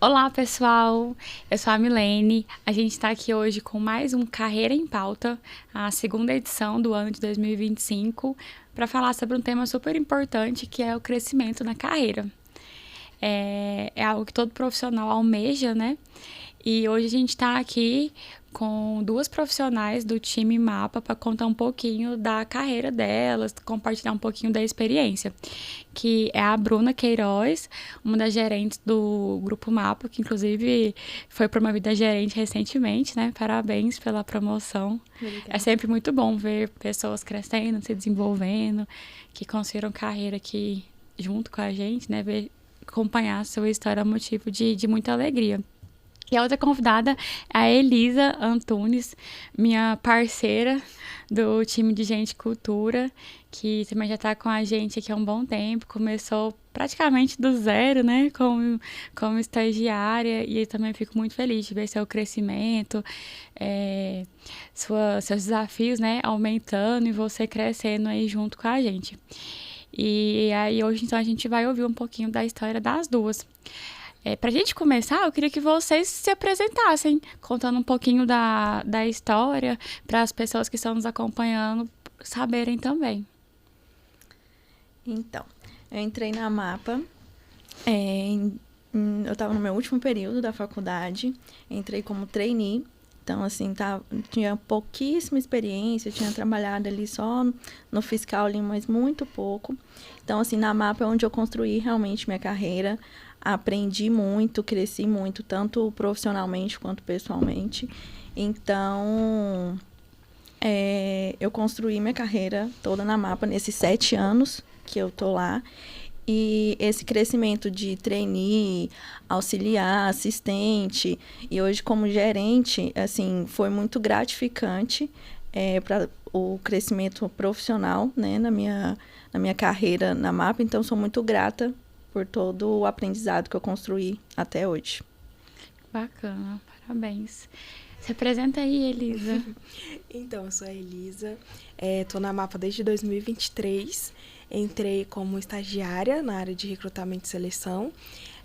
Olá, pessoal! Eu sou a Milene. A gente está aqui hoje com mais um Carreira em Pauta, a segunda edição do ano de 2025, para falar sobre um tema super importante que é o crescimento na carreira. É algo que todo profissional almeja, né? E hoje a gente está aqui com duas profissionais do time Mapa para contar um pouquinho da carreira delas, compartilhar um pouquinho da experiência, que é a Bruna Queiroz, uma das gerentes do Grupo Mapa, que inclusive foi promovida a gerente recentemente, né? Parabéns pela promoção. Obrigada. É sempre muito bom ver pessoas crescendo, se desenvolvendo, que construíram carreira aqui junto com a gente, né? Ver, acompanhar a sua história é um motivo de muita alegria. E a outra convidada é a Elisa Antunes, minha parceira do time de Gente Cultura, que também já está com a gente aqui há um bom tempo. Começou praticamente do zero, né, como estagiária, e eu também fico muito feliz de ver seu crescimento, seus desafios, né, aumentando e você crescendo aí junto com a gente. E aí hoje, então, a gente vai ouvir um pouquinho da história das duas. Pra gente começar, eu queria que vocês se apresentassem, contando um pouquinho da história, para as pessoas que estão nos acompanhando saberem também. Então, eu entrei na Mapa, eu estava no meu último período da faculdade, entrei como trainee, então, assim, tinha pouquíssima experiência, tinha trabalhado ali só no fiscal ali, mas muito pouco. Então, assim, na Mapa é onde eu construí realmente minha carreira, aprendi muito, cresci muito, tanto profissionalmente quanto pessoalmente. Então, eu construí minha carreira toda na Mapa nesses 7 anos que eu tô lá. E esse crescimento de trainee, auxiliar, assistente e hoje como gerente, assim, foi muito gratificante para o crescimento profissional, né, na minha carreira na Mapa. Então, sou muito grata por todo o aprendizado que eu construí até hoje. Bacana, parabéns. Se apresenta aí, Elisa. Então, eu sou a Elisa, tô na Mapa desde 2023, entrei como estagiária na área de recrutamento e seleção,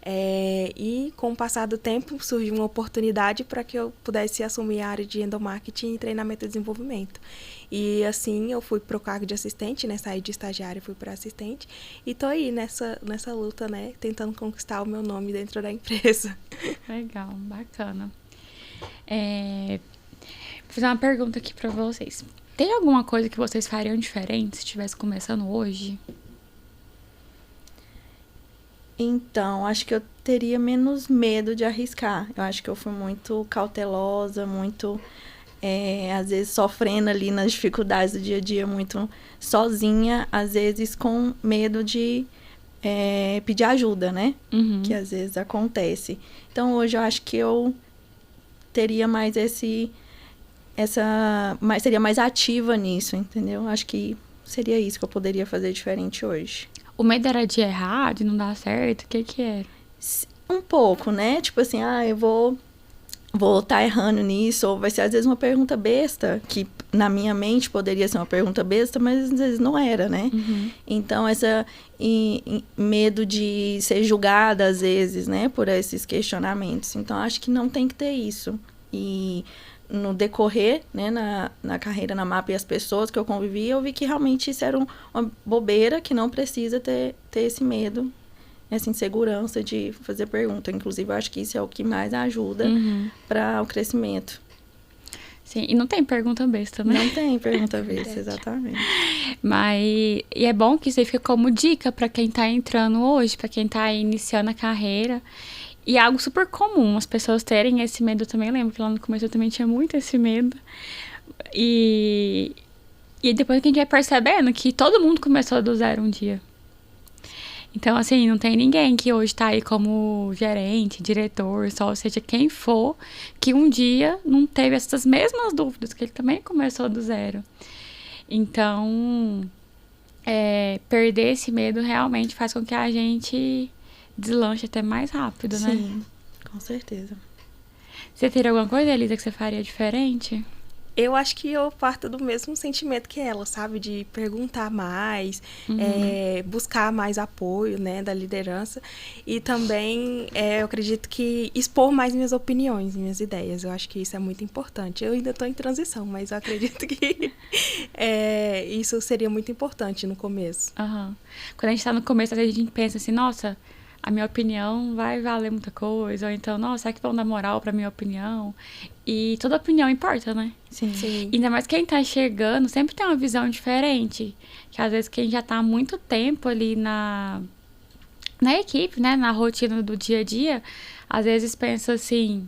e com o passar do tempo surgiu uma oportunidade para que eu pudesse assumir a área de endomarketing e treinamento e desenvolvimento. E assim eu fui pro cargo de assistente, né, saí de estagiária e fui para assistente, e tô aí nessa luta, né, tentando conquistar o meu nome dentro da empresa. Legal, bacana. Vou fazer uma pergunta aqui pra vocês. Tem alguma coisa que vocês fariam diferente se estivesse começando hoje? Então, acho que eu teria menos medo de arriscar. Eu acho que eu fui muito cautelosa, muito, às vezes, sofrendo ali nas dificuldades do dia a dia, muito sozinha, às vezes com medo de pedir ajuda, né? Uhum. Que às vezes acontece. Então, hoje eu acho que eu teria mais seria mais ativa nisso, entendeu? Acho que seria isso que eu poderia fazer diferente hoje. O medo era de errar, de não dar certo? O que era? Um pouco, né? Tipo assim, eu vou estar errando nisso, ou vai ser às vezes uma pergunta besta, que na minha mente poderia ser uma pergunta besta, mas às vezes não era, né? Uhum. Então, medo de ser julgada às vezes, né? Por esses questionamentos. Então, acho que não tem que ter isso. E no decorrer, né, na carreira na Mapa e as pessoas que eu convivi, eu vi que realmente isso era uma bobeira, que não precisa ter esse medo, essa insegurança de fazer pergunta. Inclusive, eu acho que isso é o que mais ajuda para o crescimento. Sim, e não tem pergunta besta, né? Não tem pergunta besta, exatamente. E é bom que isso aí fica como dica para quem tá entrando hoje, para quem tá iniciando a carreira. E é algo super comum as pessoas terem esse medo. Eu também lembro que lá no começo eu também tinha muito esse medo. E depois que a gente vai percebendo que todo mundo começou do zero um dia. Então, assim, não tem ninguém que hoje tá aí como gerente, diretor, só seja quem for, que um dia não teve essas mesmas dúvidas, que ele também começou do zero. Então, perder esse medo realmente faz com que a gente deslanche até mais rápido, né? Sim, com certeza. Você teria alguma coisa, Elisa, que você faria diferente? Eu acho que eu parto do mesmo sentimento que ela, sabe? De perguntar mais, buscar mais apoio, né, da liderança. E também, eu acredito que expor mais minhas opiniões, minhas ideias. Eu acho que isso é muito importante. Eu ainda estou em transição, mas eu acredito que isso seria muito importante no começo. Uhum. Quando a gente tá no começo, às vezes a gente pensa assim, nossa, a minha opinião vai valer muita coisa. Ou então, nossa, será que vão dar moral pra minha opinião? E toda opinião importa, né? Sim. Ainda mais quem tá chegando sempre tem uma visão diferente. Que às vezes quem já tá há muito tempo ali na equipe, né? Na rotina do dia a dia, às vezes pensa assim,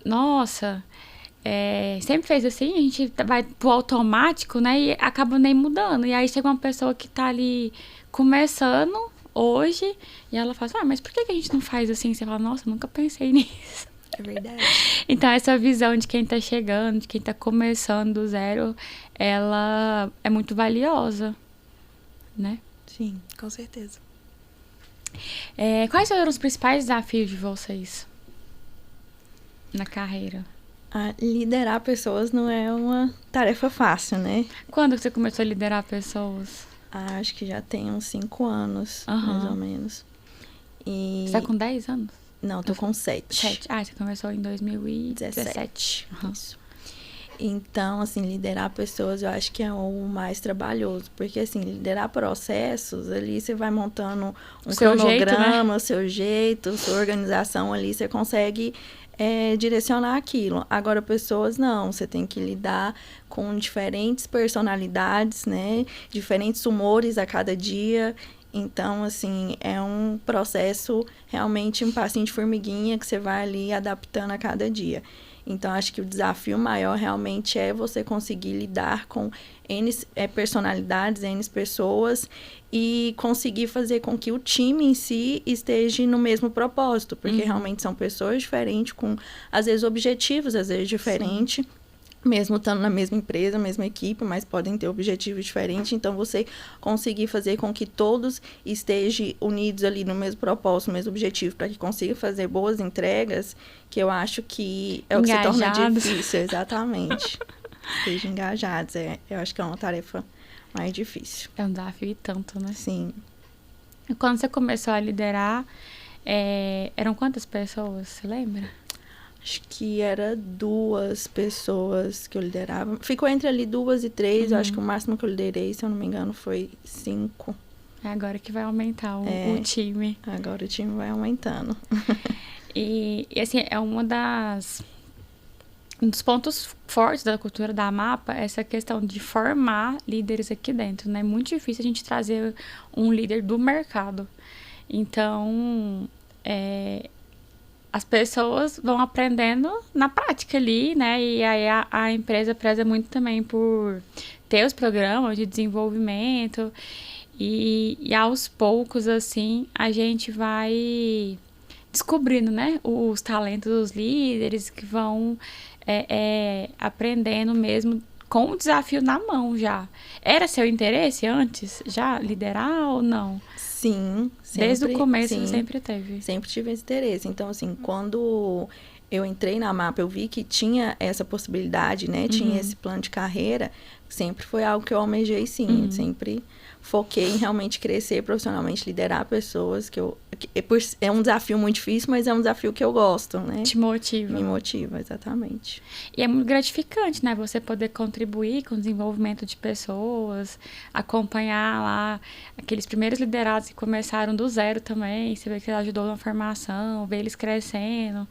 nossa, sempre fez assim, a gente vai pro automático, né? E acaba nem mudando. E aí chega uma pessoa que tá ali começando hoje e ela fala, mas por que a gente não faz assim? Você fala, nossa, nunca pensei nisso. É verdade. Então, essa visão de quem tá chegando, de quem tá começando do zero, ela é muito valiosa, né? Sim, com certeza. Quais foram os principais desafios de vocês na carreira? Liderar pessoas não é uma tarefa fácil, né? Quando você começou a liderar pessoas? Acho que já tem uns 5 anos, mais ou menos. E... Você tá com 10 anos? Não, tô com 7. 7. Você começou em 2017. Isso. Então, assim, liderar pessoas eu acho que é o mais trabalhoso. Porque, assim, liderar processos, ali você vai montando um cronograma, o seu jeito, sua organização ali, você consegue direcionar aquilo. Agora, pessoas não, você tem que lidar com diferentes personalidades, né? Diferentes humores a cada dia. Então, assim, é um processo realmente um passinho de formiguinha que você vai ali adaptando a cada dia. Então, acho que o desafio maior realmente é você conseguir lidar com N personalidades, N pessoas e conseguir fazer com que o time em si esteja no mesmo propósito, porque realmente são pessoas diferentes, com, às vezes, objetivos, às vezes, diferentes. Sim. Mesmo estando na mesma empresa, mesma equipe, mas podem ter objetivos diferentes. Então, você conseguir fazer com que todos estejam unidos ali no mesmo propósito, no mesmo objetivo, para que consiga fazer boas entregas, que eu acho que é o que se torna difícil. Exatamente. Estejam engajados. Eu acho que é uma tarefa mais difícil. É um desafio e tanto, né? Sim. E quando você começou a liderar, eram quantas pessoas, você lembra? Acho que era 2 pessoas que eu liderava. Ficou entre ali 2 e 3. Eu acho que o máximo que eu liderei, se eu não me engano, foi 5. É agora que vai aumentar o time. Agora o time vai aumentando. E assim, é um dos pontos fortes da cultura da Amapa, essa questão de formar líderes aqui dentro, né? É muito difícil a gente trazer um líder do mercado. Então, as pessoas vão aprendendo na prática ali, né? E aí a empresa preza muito também por ter os programas de desenvolvimento e aos poucos, assim, a gente vai descobrindo, né? Os talentos dos líderes que vão aprendendo mesmo com o desafio na mão já. Era seu interesse antes já liderar ou não? Sim, sempre, desde o começo sempre teve. Sempre tive esse interesse. Então, assim, quando eu entrei na Amapa, eu vi que tinha essa possibilidade, né? Tinha esse plano de carreira. Sempre foi algo que eu almejei, sim. Eu sempre foquei em realmente crescer profissionalmente, liderar pessoas, é um desafio muito difícil, mas é um desafio que eu gosto, né? Te motiva. Me motiva, exatamente. E é muito gratificante, né? Você poder contribuir com o desenvolvimento de pessoas, acompanhar lá aqueles primeiros liderados que começaram do zero também, você vê que ele ajudou na formação, ver eles crescendo.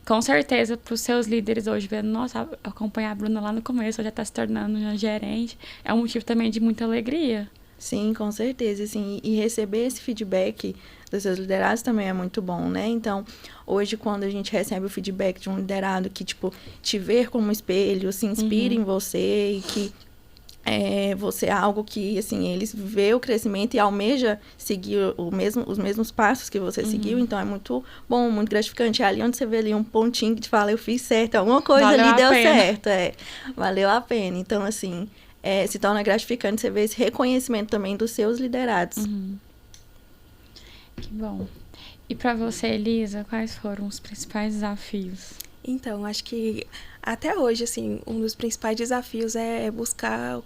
Com certeza, para os seus líderes hoje, vendo, nossa, acompanhar a Bruna lá no começo, já está se tornando uma gerente, é um motivo também de muita alegria. Sim, com certeza, assim, e receber esse feedback dos seus liderados também é muito bom, né? Então, hoje, quando a gente recebe o feedback de um liderado que, tipo, te ver como espelho, se inspira em você e que você é algo que, assim, eles vê o crescimento e almeja seguir os mesmos passos que você seguiu, então é muito bom, muito gratificante. É ali onde você vê ali um pontinho que te fala, eu fiz certo, alguma coisa ali deu certo, valeu a pena. Então, assim, se torna gratificante você ver esse reconhecimento também dos seus liderados. Que bom. E para você, Elisa, quais foram os principais desafios? Então, acho que até hoje, assim, um dos principais desafios é buscar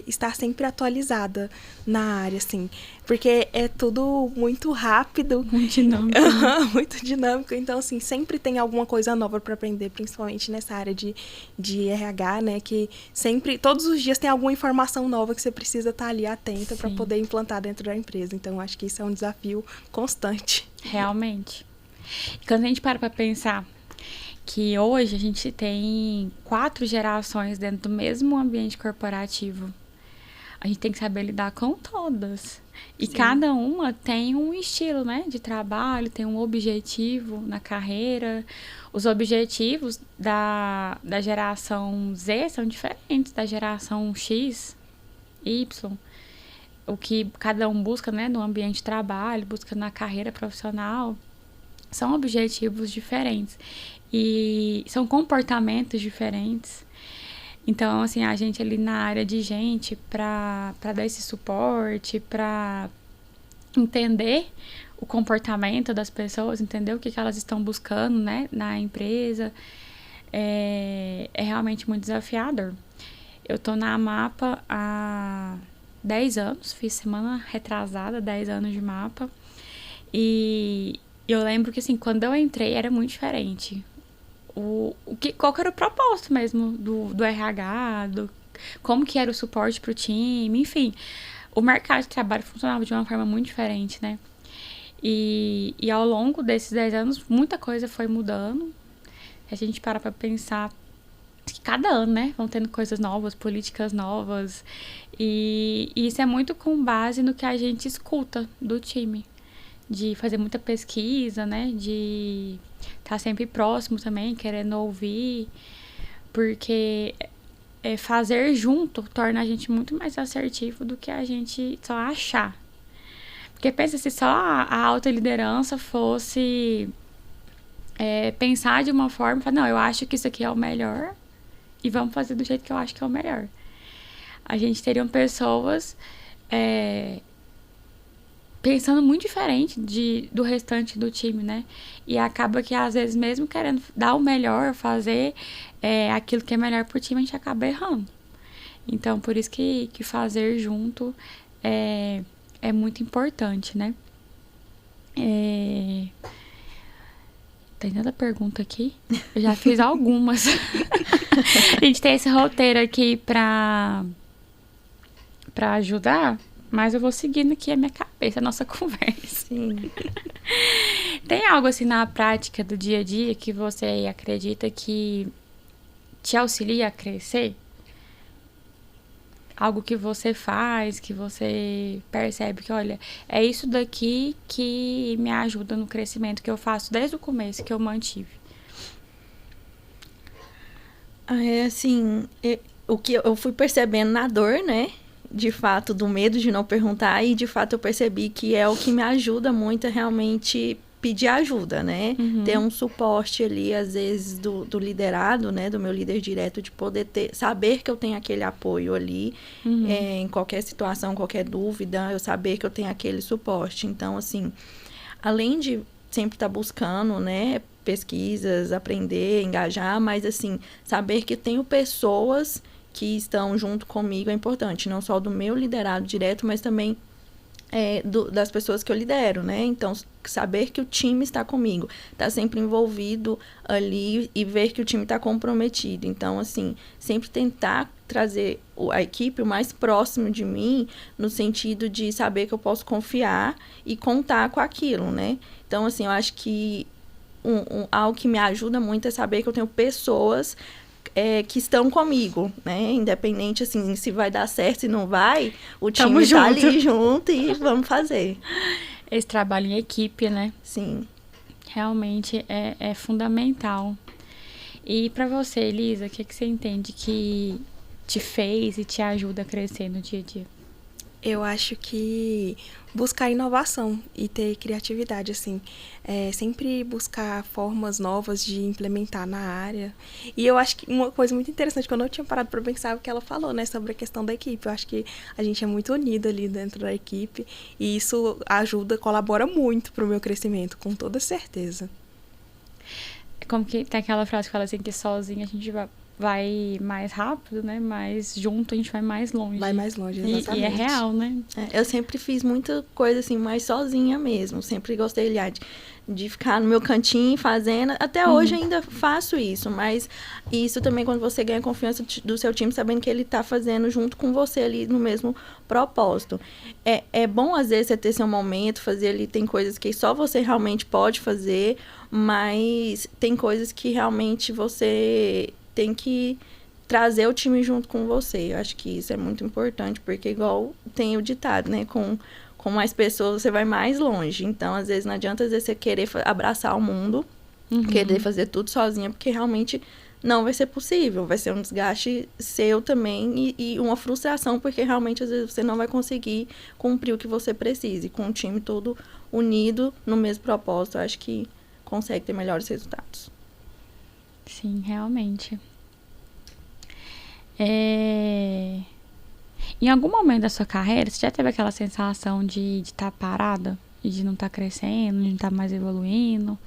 estar sempre atualizada na área, assim, porque é tudo muito rápido. Muito dinâmico. Né? Muito dinâmico, então, assim, sempre tem alguma coisa nova para aprender, principalmente nessa área de RH, né, que sempre, todos os dias tem alguma informação nova que você precisa estar ali atenta para poder implantar dentro da empresa, então, acho que isso é um desafio constante. Realmente. E quando a gente para pensar que hoje a gente tem 4 gerações dentro do mesmo ambiente corporativo. A gente tem que saber lidar com todas. E Sim. Cada uma tem um estilo, né, de trabalho, tem um objetivo na carreira. Os objetivos da geração Z são diferentes da geração X, Y. O que cada um busca, né, no ambiente de trabalho, busca na carreira profissional, são objetivos diferentes. E são comportamentos diferentes. Então, assim, a gente ali na área de gente, para dar esse suporte, para entender o comportamento das pessoas, entender o que elas estão buscando, né, na empresa, é realmente muito desafiador. Eu tô na Mapa há 10 anos, fiz semana retrasada, 10 anos de Mapa. E eu lembro que, assim, quando eu entrei era muito diferente. Qual que era o propósito mesmo do RH, como que era o suporte pro time, enfim. O mercado de trabalho funcionava de uma forma muito diferente, né? E ao longo desses 10 anos, muita coisa foi mudando. A gente para pra pensar que cada ano, né, vão tendo coisas novas, políticas novas. E isso é muito com base no que a gente escuta do time. De fazer muita pesquisa, né, de estar sempre próximo também, querendo ouvir, porque fazer junto torna a gente muito mais assertivo do que a gente só achar. Porque pensa se só a alta liderança fosse pensar de uma forma, falar, não, eu acho que isso aqui é o melhor e vamos fazer do jeito que eu acho que é o melhor. A gente teriam pessoas pensando muito diferente do restante do time, né? E acaba que, às vezes, mesmo querendo dar o melhor, fazer aquilo que é melhor pro time, a gente acaba errando. Então, por isso que fazer junto é muito importante, né? Tem tanta pergunta aqui. Eu já fiz algumas. A gente tem esse roteiro aqui pra ajudar, mas eu vou seguindo aqui a minha cabeça, a nossa conversa. Sim. Tem algo assim na prática do dia a dia que você acredita que te auxilia a crescer? Algo que você faz, que você percebe que, olha, é isso daqui que me ajuda no crescimento, que eu faço desde o começo, que eu mantive. Assim, o que eu fui percebendo na dor, né? De fato, do medo de não perguntar, e de fato eu percebi que é o que me ajuda muito a realmente pedir ajuda, né? Uhum. Ter um suporte ali, às vezes, do liderado, né? Do meu líder direto, de poder saber que eu tenho aquele apoio ali, uhum. Em qualquer situação, qualquer dúvida, eu saber que eu tenho aquele suporte. Então, assim, além de sempre estar buscando, né? Pesquisas, aprender, engajar, mas, assim, saber que tenho pessoas que estão junto comigo é importante, não só do meu liderado direto, mas também das pessoas que eu lidero, né? Então, saber que o time está comigo, está sempre envolvido ali e ver que o time está comprometido. Então, assim, sempre tentar trazer a equipe o mais próximo de mim, no sentido de saber que eu posso confiar e contar com aquilo, né? Então, assim, eu acho que algo que me ajuda muito é saber que eu tenho pessoas que estão comigo, né? Independente, assim, se vai dar certo, se não vai, o time tá ali junto e vamos fazer. Esse trabalho em equipe, né? Sim. Realmente é fundamental. E pra você, Elisa, o que você entende que te fez e te ajuda a crescer no dia a dia? Eu acho que buscar inovação e ter criatividade, assim. Sempre buscar formas novas de implementar na área. E eu acho que uma coisa muito interessante, que eu não tinha parado para pensar, o que ela falou, né, sobre a questão da equipe. Eu acho que a gente é muito unido ali dentro da equipe e isso colabora muito para o meu crescimento, com toda certeza. como que tem aquela frase que fala assim, que sozinho a gente vai mais rápido, né? Mas junto a gente vai mais longe. Vai mais longe, exatamente. E é real, né? Eu sempre fiz muita coisa assim, mais sozinha mesmo. Sempre gostei, de ficar no meu cantinho fazendo. Até hoje ainda faço isso, mas isso também quando você ganha confiança do seu time, sabendo que ele tá fazendo junto com você ali no mesmo propósito. É bom, às vezes, você ter seu momento, fazer ali, tem coisas que só você realmente pode fazer, mas tem coisas que realmente você tem que trazer o time junto com você. Eu acho que isso é muito importante, porque igual tem o ditado, né? Com mais pessoas você vai mais longe. Então, às vezes, não adianta você querer abraçar o mundo, querer fazer tudo sozinha, porque realmente não vai ser possível. Vai ser um desgaste seu também e uma frustração, porque realmente, às vezes, você não vai conseguir cumprir o que você precisa. E com o time todo unido no mesmo propósito, eu acho que consegue ter melhores resultados. Sim, realmente. Em algum momento da sua carreira, você já teve aquela sensação de estar parada? E de não estar crescendo, de não estar mais evoluindo?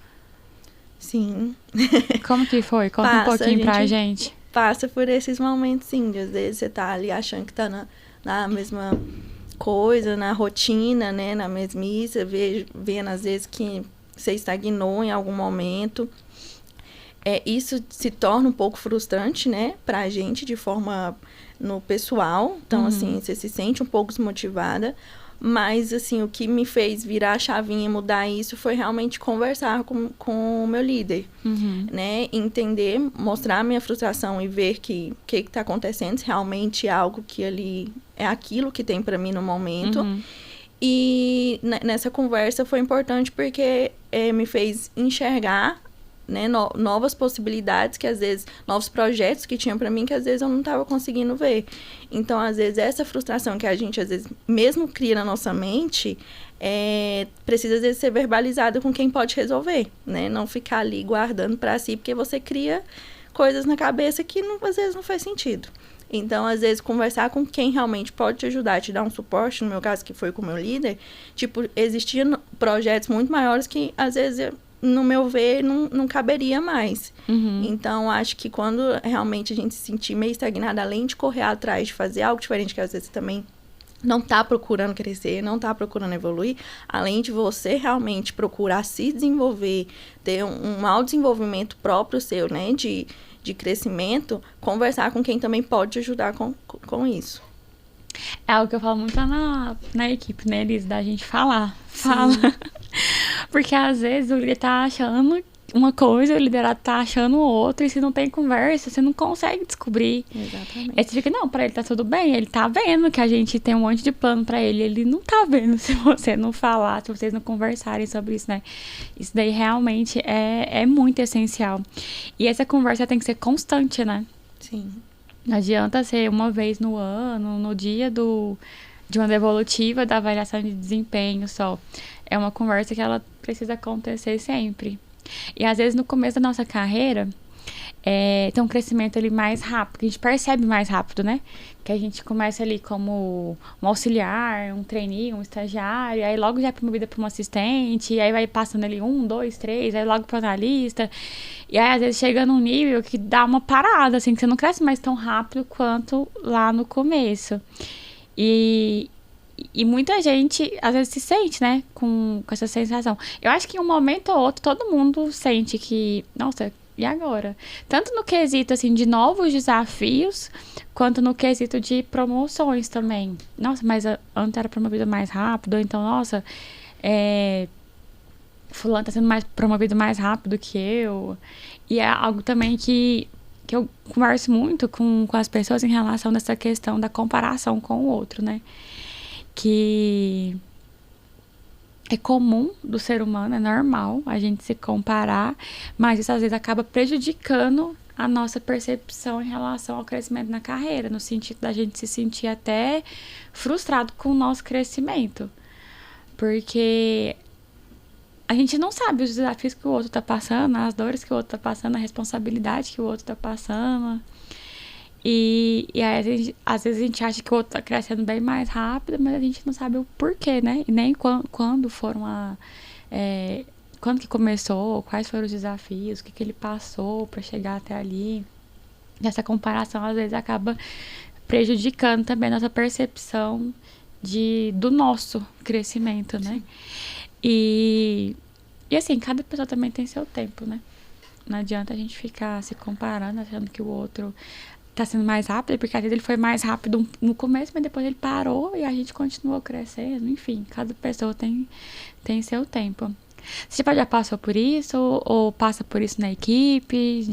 Sim. Como que foi? Conta um pouquinho pra gente. Passa por esses momentos, sim. De às vezes você tá ali achando que tá na mesma coisa, na rotina, né? Na mesmice, vendo às vezes que você estagnou em algum momento. Isso se torna um pouco frustrante, né? Pra gente, de forma no pessoal. Então, assim, você se sente um pouco desmotivada. Mas, assim, o que me fez virar a chavinha e mudar isso foi realmente conversar com o meu líder, né? Entender, mostrar a minha frustração e ver o que tá acontecendo, se realmente é algo que ali é aquilo que tem pra mim no momento. E nessa conversa foi importante porque me fez enxergar, né, novas possibilidades que às vezes, novos projetos que tinham para mim que às vezes eu não estava conseguindo ver. Então, às vezes, essa frustração que a gente às vezes mesmo cria na nossa mente, precisa às vezes ser verbalizada com quem pode resolver, né? Não ficar ali guardando para si, porque você cria coisas na cabeça que às vezes não faz sentido. Então, às vezes, conversar com quem realmente pode te ajudar, te dar um suporte, no meu caso, que foi com o meu líder, tipo, existiam projetos muito maiores que, às vezes, no meu ver, não caberia mais. Então, acho que quando realmente a gente se sentir meio estagnada, além de correr atrás de fazer algo diferente, que às vezes também não tá procurando crescer, não tá procurando evoluir, além de você realmente procurar se desenvolver, ter um autodesenvolvimento próprio seu, né, de crescimento, conversar com quem também pode te ajudar com isso. É algo que eu falo muito lá na equipe, né, Elis? Da gente fala. Porque às vezes o líder tá achando uma coisa, o liderado tá achando outra, e se não tem conversa, você não consegue descobrir. Exatamente. Aí você fica, não, pra ele tá tudo bem, ele tá vendo que a gente tem um monte de plano pra ele não tá vendo se você não falar, se vocês não conversarem sobre isso, né? Isso daí realmente é muito essencial. E essa conversa tem que ser constante, né? Sim. Não adianta ser uma vez no ano, no dia de uma devolutiva da avaliação de desempenho só. É uma conversa que ela precisa acontecer sempre. E às vezes no começo da nossa carreira, tem um crescimento ali mais rápido, que a gente percebe mais rápido, né? Que a gente começa ali como um auxiliar, um trainee, um estagiário, aí logo já é promovida para um assistente, e aí vai passando ali 1, 2, 3, aí logo para analista. E aí às vezes chega num nível que dá uma parada, assim, que você não cresce mais tão rápido quanto lá no começo. E muita gente, às vezes, se sente, né, com essa sensação. Eu acho que em um momento ou outro, todo mundo sente que, nossa, e agora? Tanto no quesito, assim, de novos desafios, quanto no quesito de promoções também. Nossa, mas antes era promovida mais rápido, ou então, nossa, fulano tá sendo promovido mais rápido que eu. E é algo também que eu converso muito com as pessoas em relação dessa questão da comparação com o outro, né? Que é comum do ser humano, é normal a gente se comparar, mas isso às vezes acaba prejudicando a nossa percepção em relação ao crescimento na carreira, no sentido da gente se sentir até frustrado com o nosso crescimento, porque a gente não sabe os desafios que o outro tá passando, as dores que o outro tá passando, a responsabilidade que o outro tá passando. E aí, às vezes a gente acha que o outro tá crescendo bem mais rápido, mas a gente não sabe o porquê, né? E nem quando foram quando que começou, quais foram os desafios, o que que ele passou para chegar até ali. E essa comparação, às vezes, acaba prejudicando também a nossa percepção do nosso crescimento, né? E assim, cada pessoa também tem seu tempo, né? Não adianta a gente ficar se comparando, achando que o outro tá sendo mais rápido, porque às vezes ele foi mais rápido no começo, mas depois ele parou e a gente continuou crescendo. Enfim, cada pessoa tem seu tempo. Você já passou por isso ou passa por isso na equipe,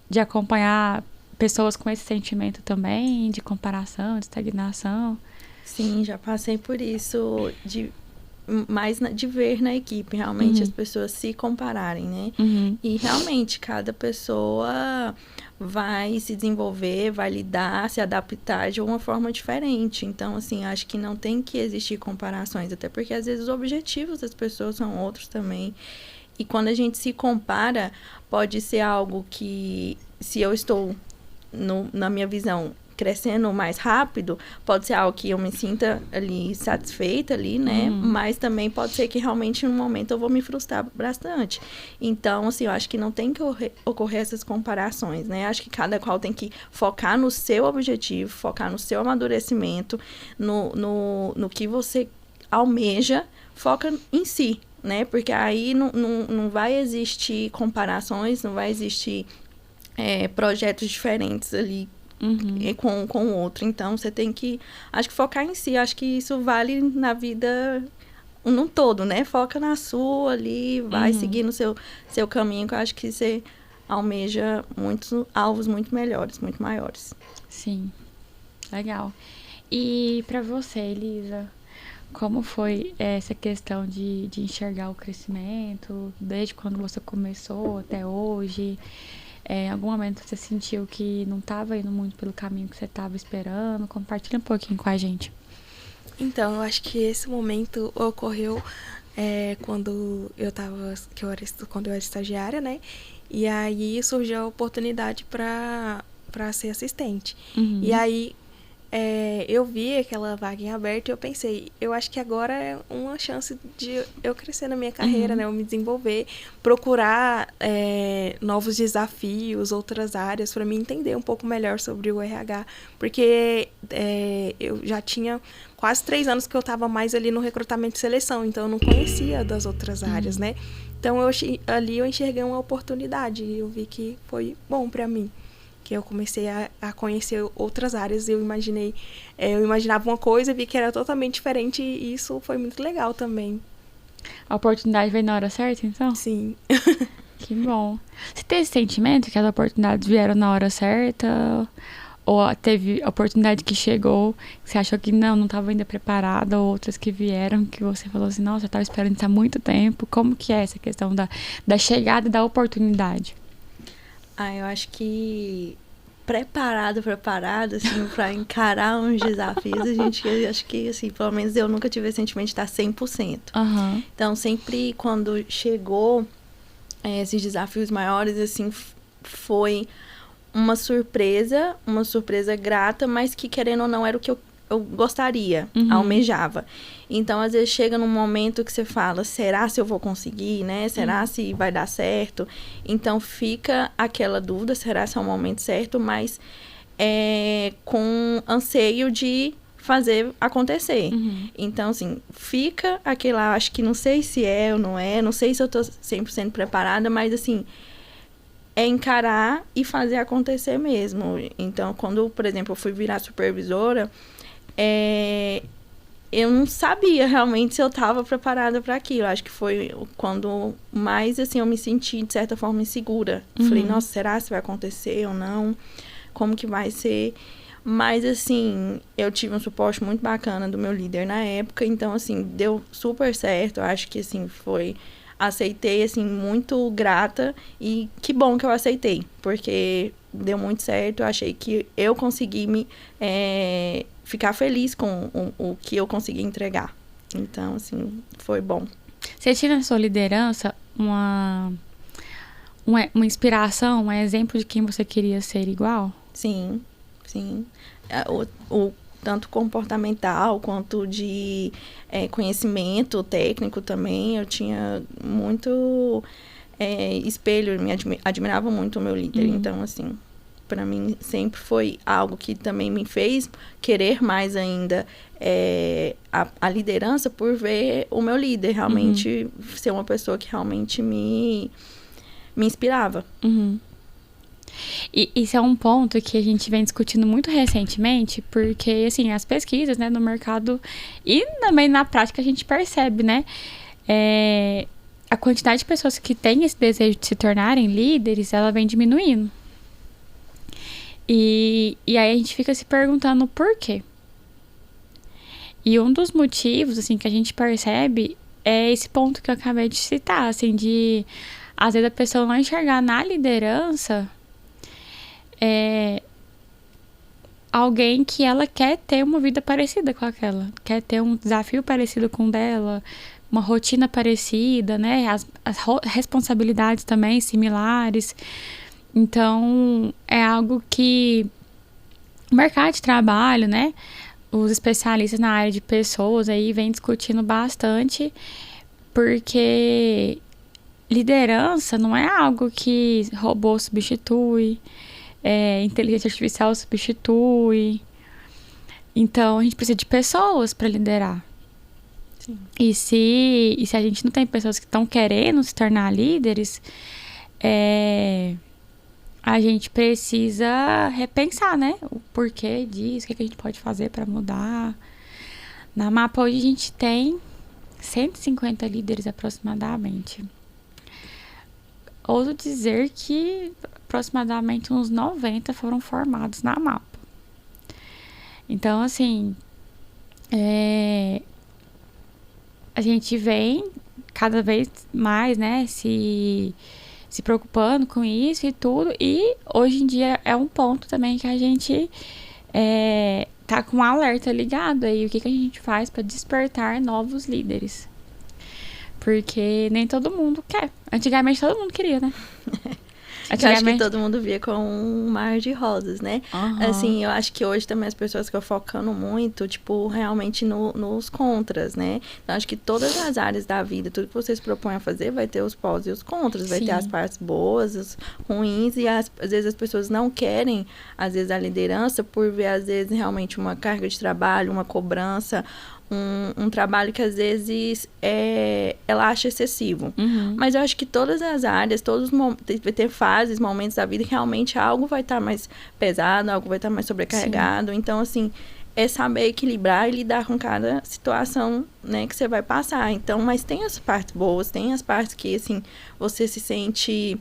de acompanhar pessoas com esse sentimento também, de comparação, de estagnação? Sim, já passei por isso, de ver na equipe, realmente, as pessoas se compararem, né? E realmente, cada pessoa vai se desenvolver, vai lidar, se adaptar de uma forma diferente. Então, assim, acho que não tem que existir comparações, até porque, às vezes, os objetivos das pessoas são outros também. E quando a gente se compara, pode ser algo que, se eu estou, na minha visão, crescendo mais rápido, pode ser algo que eu me sinta ali satisfeita ali, né? Mas também pode ser que realmente no momento eu vou me frustrar bastante. Então, assim, eu acho que não tem que ocorrer essas comparações, né? Acho que cada qual tem que focar no seu objetivo, focar no seu amadurecimento, no que você almeja, foca em si, né? Porque aí não vai existir comparações, não vai existir projetos diferentes ali com o outro. Então, você tem que, acho que focar em si. Acho que isso vale na vida num todo, né? Foca na sua ali, vai seguindo o seu caminho, que eu acho que você almeja muitos alvos muito melhores, muito maiores. Sim, legal. E pra você, Elisa, como foi essa questão de enxergar o crescimento, desde quando você começou até hoje? Em algum momento você sentiu que não estava indo muito pelo caminho que você estava esperando? Compartilha um pouquinho com a gente. Então, eu acho que esse momento ocorreu quando quando eu era estagiária, né? E aí surgiu a oportunidade para ser assistente. E aí eu vi aquela vaga em aberto e eu pensei, eu acho que agora é uma chance de eu crescer na minha carreira, né? Eu me desenvolver, procurar novos desafios, outras áreas, para me entender um pouco melhor sobre o RH. Porque eu já tinha quase 3 anos que eu estava mais ali no recrutamento e seleção, então eu não conhecia das outras áreas, né? Então ali eu enxerguei uma oportunidade e eu vi que foi bom para mim. Que eu comecei a conhecer outras áreas, eu imaginava uma coisa, vi que era totalmente diferente e isso foi muito legal também. A oportunidade veio na hora certa, então? Sim. Que bom. Você teve esse sentimento que as oportunidades vieram na hora certa? Ou teve oportunidade que chegou, que você achou que não estava ainda preparada, ou outras que vieram, que você falou assim, nossa, eu estava esperando isso há muito tempo. Como que é essa questão da chegada e da oportunidade? Eu acho que preparado, assim, para encarar uns desafios, acho que, assim, pelo menos eu nunca tive esse sentimento de estar 100%. Então, sempre quando chegou esses desafios maiores, assim, foi uma surpresa grata, mas que, querendo ou não, era o que eu gostaria, almejava. Então, às vezes, chega num momento que você fala, será se eu vou conseguir, né? Será se vai dar certo? Então, fica aquela dúvida, será se é o momento certo? Mas com anseio de fazer acontecer. Então, assim, fica aquela, acho que não sei se é ou não sei se eu tô 100% preparada, mas, assim, encarar e fazer acontecer mesmo. Então, quando, por exemplo, eu fui virar supervisora, eu não sabia realmente se eu estava preparada para aquilo. Acho que foi quando mais, assim, eu me senti, de certa forma, insegura. Falei, nossa, será se vai acontecer ou não? Como que vai ser? Mas, assim, eu tive um suporte muito bacana do meu líder na época. Então, assim, deu super certo. Eu acho que, assim, aceitei, assim, muito grata. E que bom que eu aceitei, porque deu muito certo. Eu achei que eu consegui ficar feliz com o que eu consegui entregar. Então, assim, foi bom. Você tinha na sua liderança uma inspiração, um exemplo de quem você queria ser igual? Sim, sim. tanto comportamental quanto de conhecimento técnico também. Eu tinha muito espelho, admirava muito o meu líder. Então, assim, para mim sempre foi algo que também me fez querer mais ainda a liderança, por ver o meu líder realmente ser uma pessoa que realmente me inspirava. E isso é um ponto que a gente vem discutindo muito recentemente, porque, assim, as pesquisas, né, no mercado e também na prática a gente percebe, né, a quantidade de pessoas que têm esse desejo de se tornarem líderes, ela vem diminuindo. E aí a gente fica se perguntando por quê. E um dos motivos, assim, que a gente percebe é esse ponto que eu acabei de citar, assim, de às vezes a pessoa não enxergar na liderança alguém que ela quer ter uma vida parecida com aquela, quer ter um desafio parecido com o dela, uma rotina parecida, né? As responsabilidades também similares. Então, é algo que o mercado de trabalho, né? Os especialistas na área de pessoas aí vem discutindo bastante, porque liderança não é algo que robô substitui, inteligência artificial substitui. Então, a gente precisa de pessoas para liderar. Sim. E se a gente não tem pessoas que estão querendo se tornar líderes, a gente precisa repensar, né? O porquê disso, o que a gente pode fazer para mudar. Na Mapa hoje a gente tem 150 líderes aproximadamente. Ouso dizer que aproximadamente uns 90 foram formados na Mapa. Então, assim, a gente vem cada vez mais, né, se preocupando com isso e tudo. E hoje em dia é um ponto também que a gente tá com um alerta ligado aí. O que a gente faz para despertar novos líderes? Porque nem todo mundo quer. Antigamente todo mundo queria, né? Eu acho que todo mundo via com um mar de rosas, né? Assim, eu acho que hoje também as pessoas ficam focando muito, tipo, realmente nos contras, né? Então, acho que todas as áreas da vida, tudo que você se propõe a fazer, vai ter os pós e os contras. Vai ter as partes boas, as ruins, e às vezes as pessoas não querem, às vezes, a liderança por ver, às vezes, realmente uma carga de trabalho, uma cobrança, um trabalho que às vezes ela acha excessivo. Mas eu acho que todas as áreas, vai ter fases, momentos da vida que realmente algo vai estar mais pesado, algo vai estar mais sobrecarregado. Sim. Então, assim, é saber equilibrar e lidar com cada situação, né, que você vai passar. Então, mas tem as partes boas, tem as partes que, assim, você se sente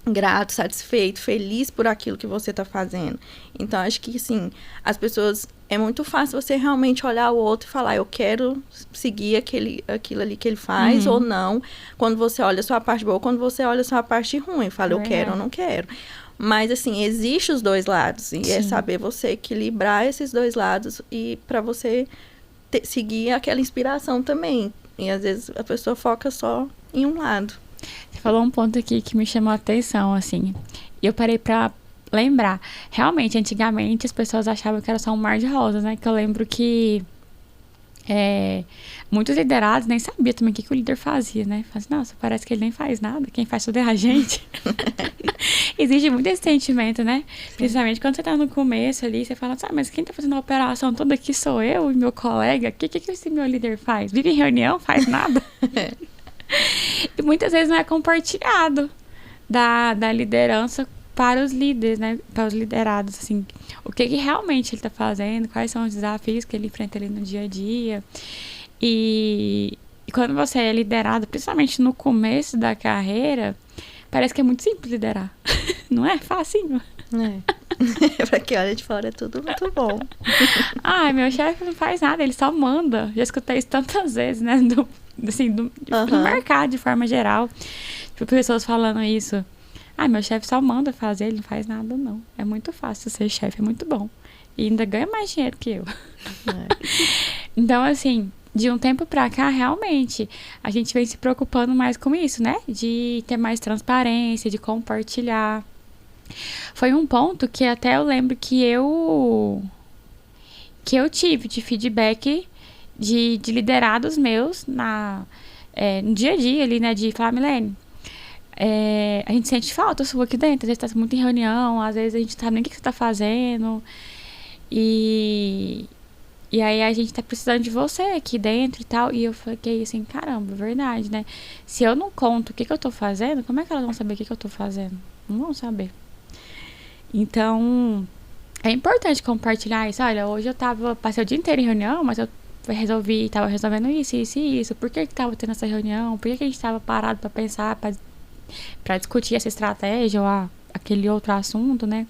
grato, satisfeito, feliz por aquilo que você está fazendo. Então, acho que, assim, as pessoas... É muito fácil você realmente olhar o outro e falar, eu quero seguir aquilo ali que ele faz, ou não. Quando você olha a sua parte boa, quando você olha a sua parte ruim. Fala, eu quero ou não quero. Mas, assim, existe os dois lados. E é saber você equilibrar esses dois lados e para você seguir aquela inspiração também. E, às vezes, a pessoa foca só em um lado. Você falou um ponto aqui que me chamou a atenção, assim. E eu parei pra lembrar. Realmente, antigamente, as pessoas achavam que era só um mar de rosas, né? Que eu lembro que muitos liderados nem sabiam também o que o líder fazia, né? Falavam assim, nossa, parece que ele nem faz nada. Quem faz tudo é a gente. Existe muito esse sentimento, né? Sim. Principalmente quando você tá no começo ali, você fala assim, mas quem tá fazendo a operação toda aqui sou eu e meu colega. O que esse meu líder faz? Vive em reunião? Faz nada? E muitas vezes não é compartilhado da liderança para os líderes, né? Para os liderados, assim. O que realmente ele está fazendo, quais são os desafios que ele enfrenta ali no dia a dia. E quando você é liderado, principalmente no começo da carreira, parece que é muito simples liderar. Não é? Facinho. Pra quem olha de fora é tudo muito bom. Meu chefe não faz nada, ele só manda. Já escutei isso tantas vezes, né? Do mercado, de forma geral. Tipo, pessoas falando isso. Meu chefe só manda fazer, ele não faz nada, não. É muito fácil ser chefe, é muito bom. E ainda ganha mais dinheiro que eu. Então, assim, de um tempo pra cá, realmente, a gente vem se preocupando mais com isso, né? De ter mais transparência, de compartilhar. Foi um ponto que até eu lembro que eu que eu tive de feedback de liderados meus no dia a dia ali, né? De falar, Milene, a gente sente falta sua aqui dentro. A gente tá muito em reunião, às vezes a gente não sabe nem o que você tá fazendo. E aí a gente tá precisando de você aqui dentro e tal. E eu fiquei assim, caramba, verdade, né? Se eu não conto o que eu tô fazendo, como é que elas vão saber o que eu tô fazendo? Não vão saber. Então, é importante compartilhar isso. Olha, hoje passei o dia inteiro em reunião, mas eu tava resolvendo isso, isso e isso. Por que tava tendo essa reunião? Por que a gente tava parado pra pensar, pra discutir essa estratégia ou aquele outro assunto, né?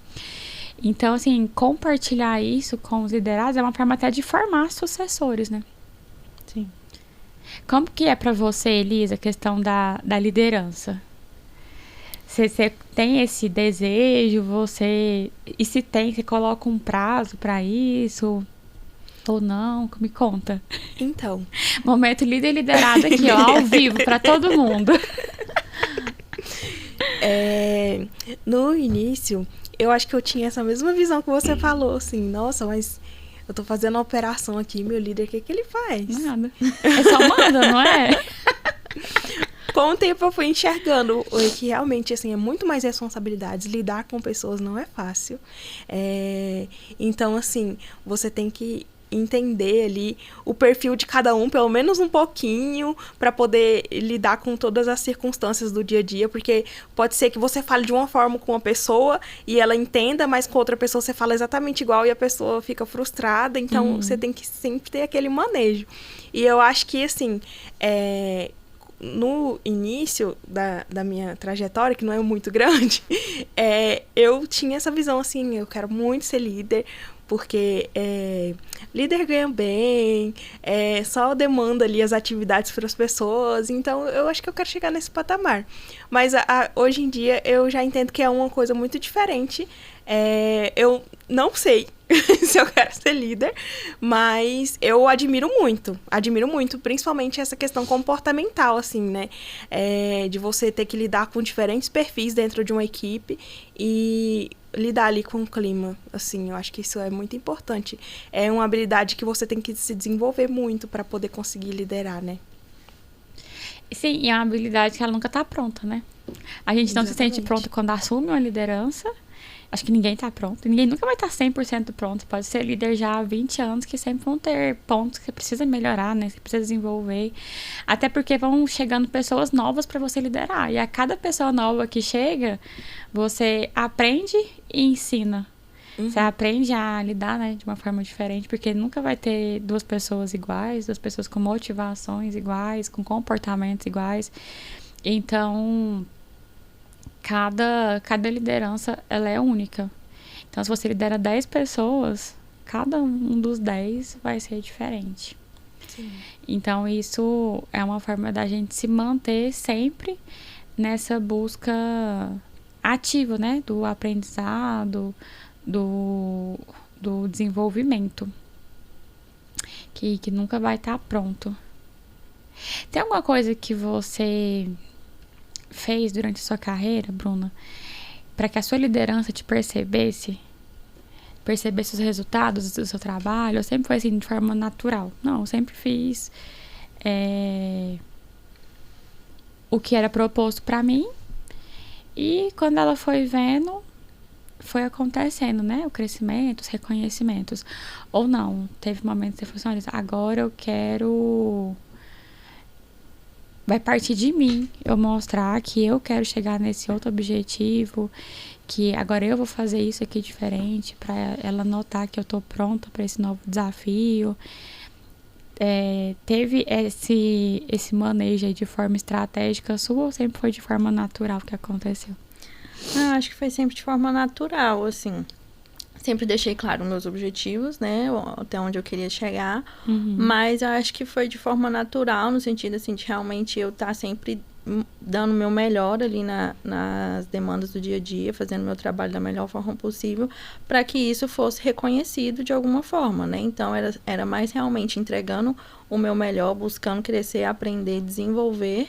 Então, assim, compartilhar isso com os liderados é uma forma até de formar sucessores, né? Sim. Como que é pra você, Elisa, a questão da liderança? Você tem esse desejo, e se tem, você coloca um prazo pra isso ou não? Me conta. Então. Momento líder e liderado aqui, ó, ao vivo, pra todo mundo. No início, eu acho que eu tinha essa mesma visão que você falou, assim, nossa, mas eu tô fazendo uma operação aqui, meu líder, o que ele faz? Nada. É só manda, não é? Com o tempo eu fui enxergando que realmente, assim, é muito mais responsabilidades. Lidar com pessoas não é fácil. Então, assim, você tem que entender ali o perfil de cada um, pelo menos um pouquinho, para poder lidar com todas as circunstâncias do dia a dia, porque pode ser que você fale de uma forma com uma pessoa e ela entenda, mas com outra pessoa você fala exatamente igual e a pessoa fica frustrada, então você tem que sempre ter aquele manejo. E eu acho que, assim, no início da minha trajetória, que não é muito grande, eu tinha essa visão, assim, eu quero muito ser líder, porque líder ganha bem, só demanda ali as atividades para as pessoas, então eu acho que eu quero chegar nesse patamar. Mas hoje em dia eu já entendo que é uma coisa muito diferente. Eu não sei se eu quero ser líder, mas eu admiro muito, principalmente essa questão comportamental, assim, né? De você ter que lidar com diferentes perfis dentro de uma equipe e lidar ali com o clima, assim, eu acho que isso é muito importante. É uma habilidade que você tem que se desenvolver muito para poder conseguir liderar, né? Sim, e é uma habilidade que ela nunca tá pronta, né? A gente não se sente pronto quando assume uma liderança. Acho que ninguém tá pronto. Ninguém nunca vai estar 100% pronto. Pode ser líder já há 20 anos, que sempre vão ter pontos que você precisa melhorar, né? Você precisa desenvolver. Até porque vão chegando pessoas novas para você liderar. E a cada pessoa nova que chega, você aprende e ensina. Você aprende a lidar, né, de uma forma diferente, porque nunca vai ter duas pessoas iguais, duas pessoas com motivações iguais, com comportamentos iguais. Então, cada liderança, ela é única. Então, se você lidera 10 pessoas, cada um dos 10 vai ser diferente. Sim. Então, isso é uma forma da gente se manter sempre nessa busca ativa, né? Do aprendizado, do desenvolvimento. Que nunca vai estar pronto. Tem alguma coisa que você fez durante a sua carreira, Bruna, para que a sua liderança te percebesse os resultados do seu trabalho? Ou sempre foi assim, de forma natural? Não, eu sempre fiz o que era proposto para mim, e quando ela foi vendo, foi acontecendo, né? O crescimento, os reconhecimentos. Ou não, teve momentos que você falou assim, olha, agora eu quero... Vai partir de mim eu mostrar que eu quero chegar nesse outro objetivo, que agora eu vou fazer isso aqui diferente, para ela notar que eu tô pronta para esse novo desafio. Teve esse manejo aí de forma estratégica sua, ou sempre foi de forma natural que aconteceu? Acho que foi sempre de forma natural, assim. Sempre deixei claro meus objetivos, né? Até onde eu queria chegar. Mas eu acho que foi de forma natural, no sentido, assim, de realmente eu estar sempre dando o meu melhor ali nas demandas do dia a dia, fazendo meu trabalho da melhor forma possível, para que isso fosse reconhecido de alguma forma, né? Então, era mais realmente entregando o meu melhor, buscando crescer, aprender, desenvolver,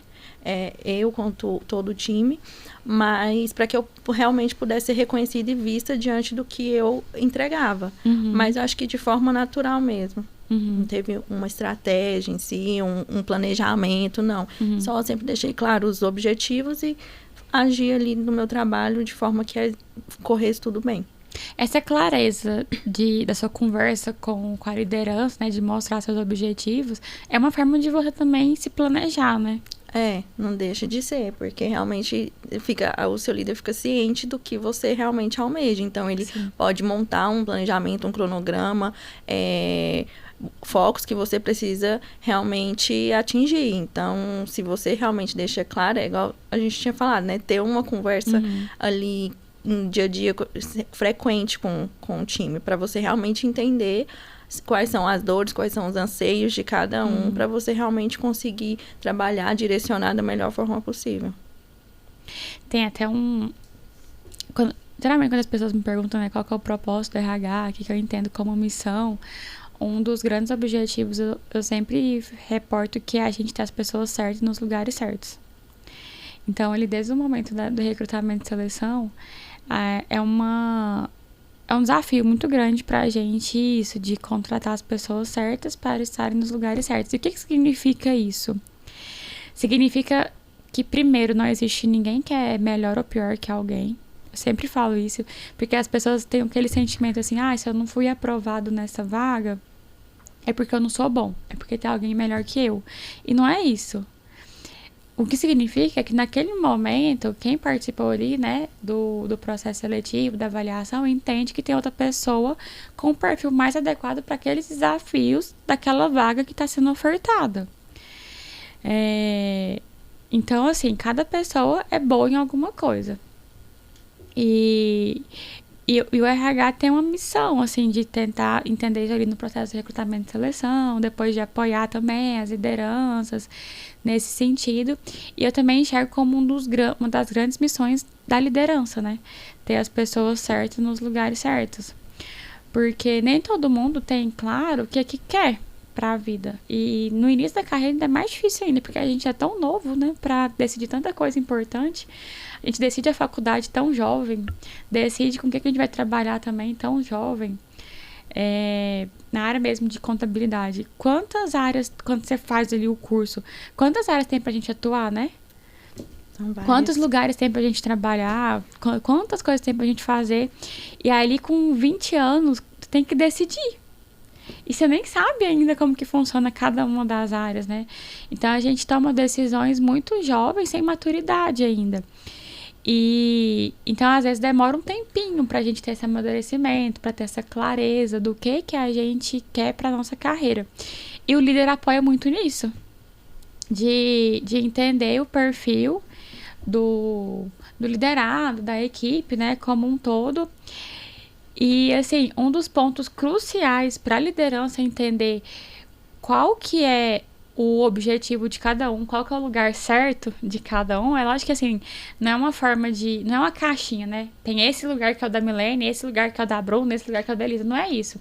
eu com todo o time, mas para que eu realmente pudesse ser reconhecida e vista diante do que eu entregava. Mas acho que de forma natural mesmo. Não teve uma estratégia em si, um planejamento, não. Só sempre deixei claro os objetivos e agi ali no meu trabalho de forma que corresse tudo bem. Essa clareza da sua conversa com a liderança, né, de mostrar seus objetivos, é uma forma de você também se planejar, né? Não deixa de ser, porque realmente o seu líder fica ciente do que você realmente almeja. Então, ele pode montar um planejamento, um cronograma, focos que você precisa realmente atingir. Então, se você realmente deixa claro, é igual a gente tinha falado, né? Ter uma conversa ali no dia a dia frequente com o time, para você realmente entender quais são as dores, quais são os anseios de cada um, para você realmente conseguir trabalhar, direcionar da melhor forma possível. Tem até geralmente quando as pessoas me perguntam, né, qual que é o propósito do RH, o que eu entendo como missão, um dos grandes objetivos, eu sempre reporto que é a gente ter as pessoas certas nos lugares certos. Então, desde o momento do recrutamento e seleção, é um desafio muito grande pra gente isso, de contratar as pessoas certas para estarem nos lugares certos. E o que significa isso? Significa que, primeiro, não existe ninguém que é melhor ou pior que alguém. Eu sempre falo isso, porque as pessoas têm aquele sentimento assim, se eu não fui aprovado nessa vaga, é porque eu não sou bom, é porque tem alguém melhor que eu. E não é isso. O que significa que naquele momento, quem participou ali, né, do processo seletivo, da avaliação, entende que tem outra pessoa com o perfil mais adequado para aqueles desafios daquela vaga que está sendo ofertada. Então, assim, cada pessoa é boa em alguma coisa. E o RH tem uma missão, assim, de tentar entender isso ali no processo de recrutamento e seleção, depois de apoiar também as lideranças nesse sentido. E eu também enxergo como uma das grandes missões da liderança, né? Ter as pessoas certas nos lugares certos. Porque nem todo mundo tem claro o que é que quer pra vida. E no início da carreira ainda é mais difícil ainda, porque a gente é tão novo, né? Pra decidir tanta coisa importante. A gente decide a faculdade tão jovem, decide com o que a gente vai trabalhar também tão jovem. Na área mesmo de contabilidade. Quantas áreas, quando você faz ali o curso, quantas áreas tem pra gente atuar, né? Quantos lugares tem pra gente trabalhar, quantas coisas tem pra gente fazer. E aí, com 20 anos, tu tem que decidir. E você nem sabe ainda como que funciona cada uma das áreas, né? Então, a gente toma decisões muito jovens, sem maturidade ainda. E então, às vezes, demora um tempinho pra gente ter esse amadurecimento, pra ter essa clareza do que a gente quer pra nossa carreira. E o líder apoia muito nisso, de entender o perfil do liderado, da equipe, né, como um todo. E, assim, um dos pontos cruciais pra liderança é entender qual que é o objetivo de cada um, qual que é o lugar certo de cada um. É lógico que, assim, não é uma forma não é uma caixinha, né? Tem esse lugar que é o da Milene, esse lugar que é o da Bruna, esse lugar que é o da Elisa. Não é isso.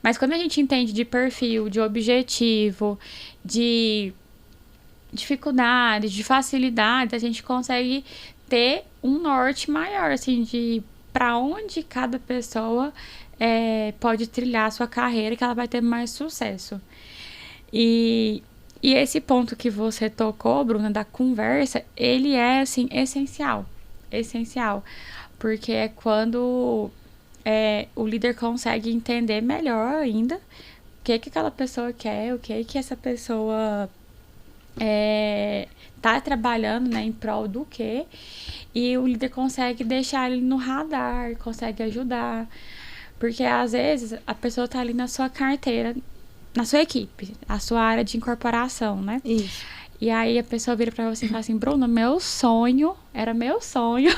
Mas quando a gente entende de perfil, de objetivo, de dificuldades, de facilidades, a gente consegue ter um norte maior, assim, de para onde cada pessoa pode trilhar a sua carreira, que ela vai ter mais sucesso. E esse ponto que você tocou, Bruna, da conversa, ele é, assim, essencial. Essencial. Porque é quando o líder consegue entender melhor ainda o que aquela pessoa quer, o que essa pessoa tá trabalhando, né, em prol do quê. E o líder consegue deixar ele no radar, consegue ajudar. Porque, às vezes, a pessoa tá ali na sua carteira, na sua equipe, a sua área de incorporação, né? Isso. E aí a pessoa vira pra você e fala assim, Bruna, era meu sonho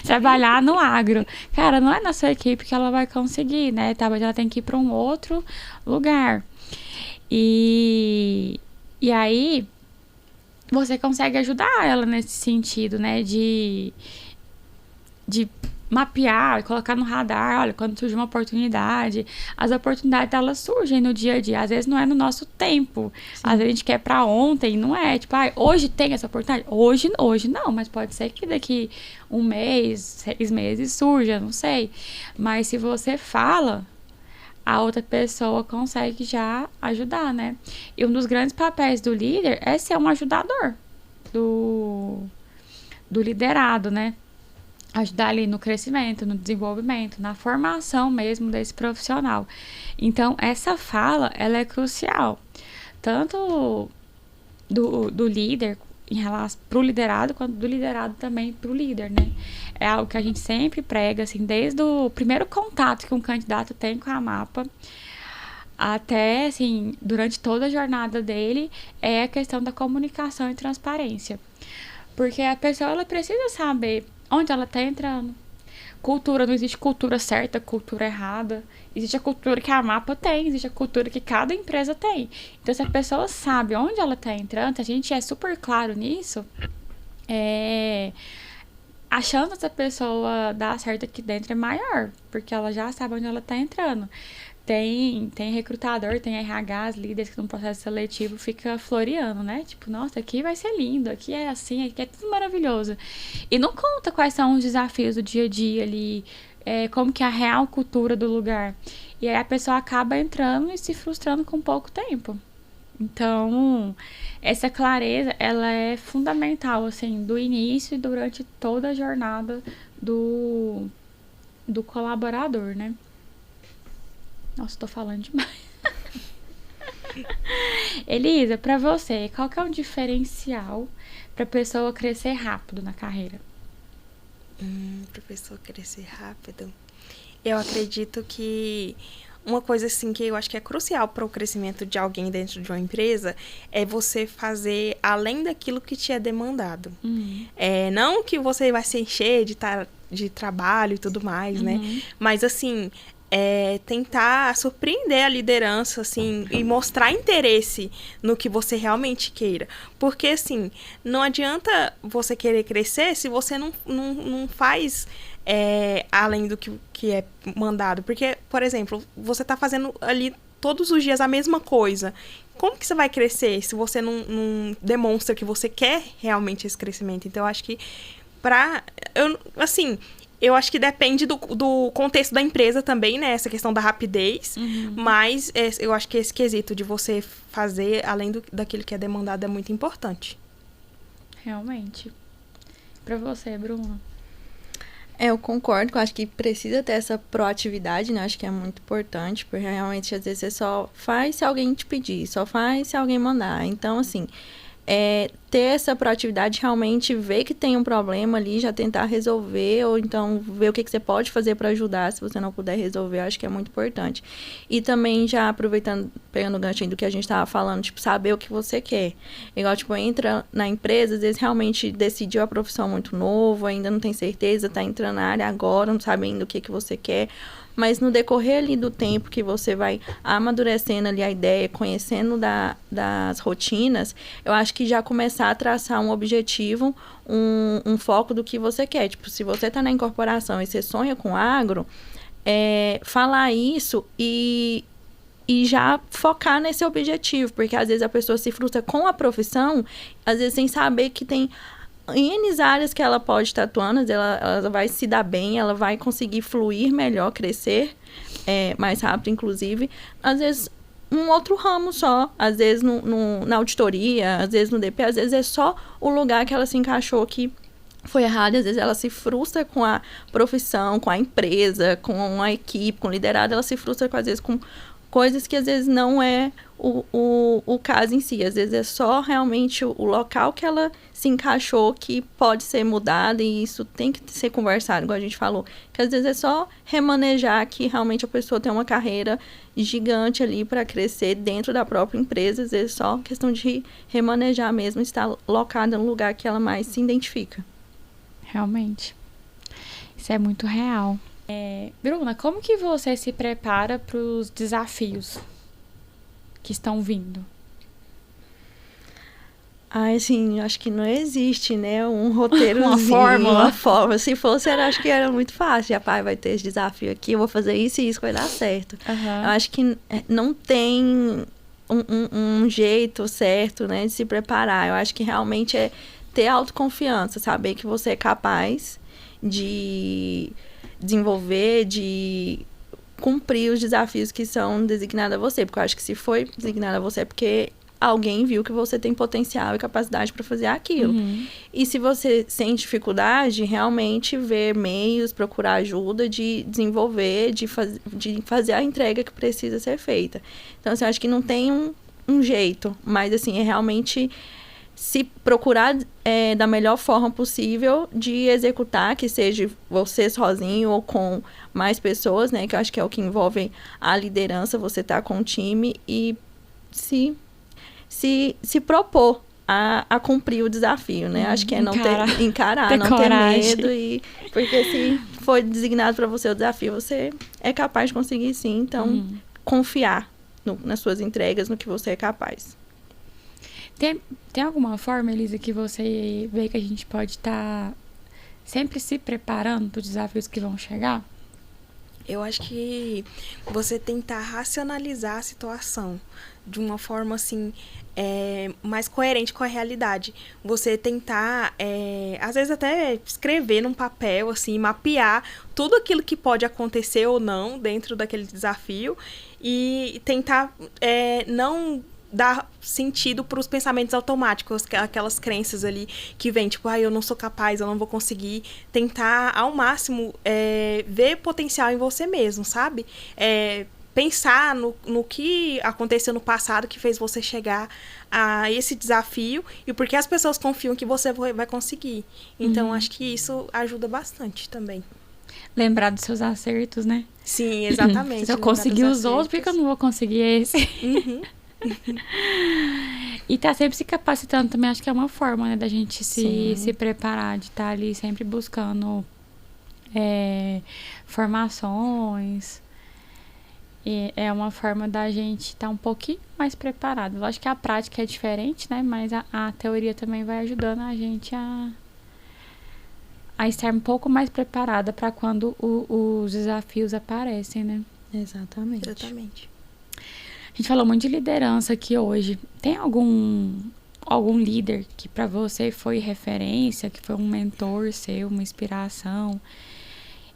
trabalhar no agro. Cara, não é na sua equipe que ela vai conseguir, né? Talvez ela tenha que ir pra um outro lugar. E aí, você consegue ajudar ela nesse sentido, né? De mapear, colocar no radar, olha, quando surge uma oportunidade, as oportunidades elas surgem no dia a dia, às vezes não é no nosso tempo, às vezes a gente quer pra ontem, não é, tipo, hoje tem essa oportunidade, hoje não, mas pode ser que daqui um mês, 6 meses surja, não sei, mas se você fala, a outra pessoa consegue já ajudar, né, e um dos grandes papéis do líder é ser um ajudador do liderado, né, ajudar ali no crescimento, no desenvolvimento, na formação mesmo desse profissional. Então, essa fala, ela é crucial. Tanto do líder em relação pro liderado, quanto do liderado também pro líder, né? É algo que a gente sempre prega, assim, desde o primeiro contato que um candidato tem com a MAPA, até, assim, durante toda a jornada dele, é a questão da comunicação e transparência. Porque a pessoa, ela precisa saber onde ela tá entrando. Cultura, não existe cultura certa, cultura errada. Existe a cultura que a MAPA tem, existe a cultura que cada empresa tem. Então, se a pessoa sabe onde ela tá entrando, se a gente é super claro nisso, a chance dessa pessoa dar certo aqui dentro é maior, porque ela já sabe onde ela tá entrando. Tem recrutador, tem RHs, líderes que no processo seletivo fica floreando, né? Tipo, nossa, aqui vai ser lindo, aqui é assim, aqui é tudo maravilhoso. E não conta quais são os desafios do dia a dia ali, como que é a real cultura do lugar. E aí a pessoa acaba entrando e se frustrando com pouco tempo. Então, essa clareza, ela é fundamental, assim, do início e durante toda a jornada do colaborador, né? Nossa, tô falando demais. Elisa, pra você, qual que é o diferencial pra pessoa crescer rápido na carreira? Pra pessoa crescer rápido, eu acredito que uma coisa assim que eu acho que é crucial para o crescimento de alguém dentro de uma empresa é você fazer além daquilo que te é demandado. Não que você vai se encher de trabalho e tudo mais, né? Mas assim, tentar surpreender a liderança, assim, e mostrar interesse no que você realmente queira. Porque, assim, não adianta você querer crescer se você não faz além do que é mandado. Porque, por exemplo, você tá fazendo ali todos os dias a mesma coisa. Como que você vai crescer se você não demonstra que você quer realmente esse crescimento? Então, eu acho que eu acho que depende do contexto da empresa também, né? Essa questão da rapidez. Mas eu acho que esse quesito de você fazer além daquilo que é demandado é muito importante. Realmente. Pra você, Bruna? Eu concordo, eu acho que precisa ter essa proatividade, né? Acho que é muito importante, porque realmente às vezes você só faz se alguém te pedir, só faz se alguém mandar. Então, assim, ter essa proatividade, realmente ver que tem um problema ali, já tentar resolver, ou então ver o que você pode fazer para ajudar, se você não puder resolver, eu acho que é muito importante. E também já aproveitando, pegando o ganchinho do que a gente estava falando, tipo, saber o que você quer. Igual, tipo, entra na empresa, às vezes realmente decidiu a profissão muito novo, ainda não tem certeza, tá entrando na área agora, não sabe ainda o que você quer. Mas no decorrer ali do tempo que você vai amadurecendo ali a ideia, conhecendo das rotinas, eu acho que já começar a traçar um objetivo, um foco do que você quer. Tipo, se você está na incorporação e você sonha com agro, falar isso e já focar nesse objetivo. Porque às vezes a pessoa se frustra com a profissão, às vezes sem saber que tem N áreas que ela pode estar atuando, ela vai se dar bem, ela vai conseguir fluir melhor, crescer mais rápido, inclusive. Às vezes, um outro ramo só, às vezes na auditoria, às vezes no DP, às vezes é só o lugar que ela se encaixou que foi errado, às vezes ela se frustra com a profissão, com a empresa, com a equipe, com o liderado, ela se frustra às vezes com coisas que às vezes não é o caso em si, às vezes é só realmente o local que ela se encaixou que pode ser mudado, e isso tem que ser conversado, igual a gente falou, que às vezes é só remanejar que realmente a pessoa tem uma carreira gigante ali para crescer dentro da própria empresa, às vezes é só questão de remanejar mesmo, estar locada no lugar que ela mais se identifica. Realmente. Isso é muito real. Bruna, como que você se prepara para os desafios que estão vindo? Assim, acho que não existe, né, um roteirozinho, uma fórmula. Se fosse, acho que era muito fácil. Já, pai, vai ter esse desafio aqui, eu vou fazer isso e isso vai dar certo. Uhum. Eu acho que não tem um jeito certo, né, de se preparar. Eu acho que realmente é ter autoconfiança, saber que você é capaz de desenvolver, de cumprir os desafios que são designados a você. Porque eu acho que se foi designado a você é porque alguém viu que você tem potencial e capacidade para fazer aquilo. E se você sente dificuldade, realmente ver meios, procurar ajuda de desenvolver, de fazer a entrega que precisa ser feita. Então, assim, eu acho que não tem um jeito, mas, assim, é realmente se procurar da melhor forma possível de executar, que seja você sozinho ou com mais pessoas, né? Que eu acho que é o que envolve a liderança, você tá com o time e se propor a cumprir o desafio, né? Acho que é encarar, não ter medo. Porque se for designado para você o desafio, você é capaz de conseguir sim. Então, confiar nas suas entregas, no que você é capaz. Tem alguma forma, Elisa, que você vê que a gente pode estar sempre se preparando para os desafios que vão chegar? Eu acho que você tentar racionalizar a situação de uma forma, assim, mais coerente com a realidade. Você tentar, às vezes até escrever num papel, assim, mapear tudo aquilo que pode acontecer ou não dentro daquele desafio e tentar não dar sentido para os pensamentos automáticos, aquelas crenças ali que vem, tipo, eu não sou capaz, eu não vou conseguir. Tentar, ao máximo, ver potencial em você mesmo, sabe? Pensar no que aconteceu no passado que fez você chegar a esse desafio e porque as pessoas confiam que você vai conseguir. Então, acho que isso ajuda bastante também. Lembrar dos seus acertos, né? Sim, exatamente. Se eu conseguir os outros, por que eu não vou conseguir esse? E tá sempre se capacitando também, acho que é uma forma, né, da gente se preparar, de estar ali sempre buscando formações. E é uma forma da gente estar um pouquinho mais preparado. Lógico que a prática é diferente, né, mas a teoria também vai ajudando a gente a estar um pouco mais preparada para quando os desafios aparecem, né? Exatamente. A gente falou muito de liderança aqui hoje. Tem algum líder que para você foi referência, que foi um mentor seu, uma inspiração,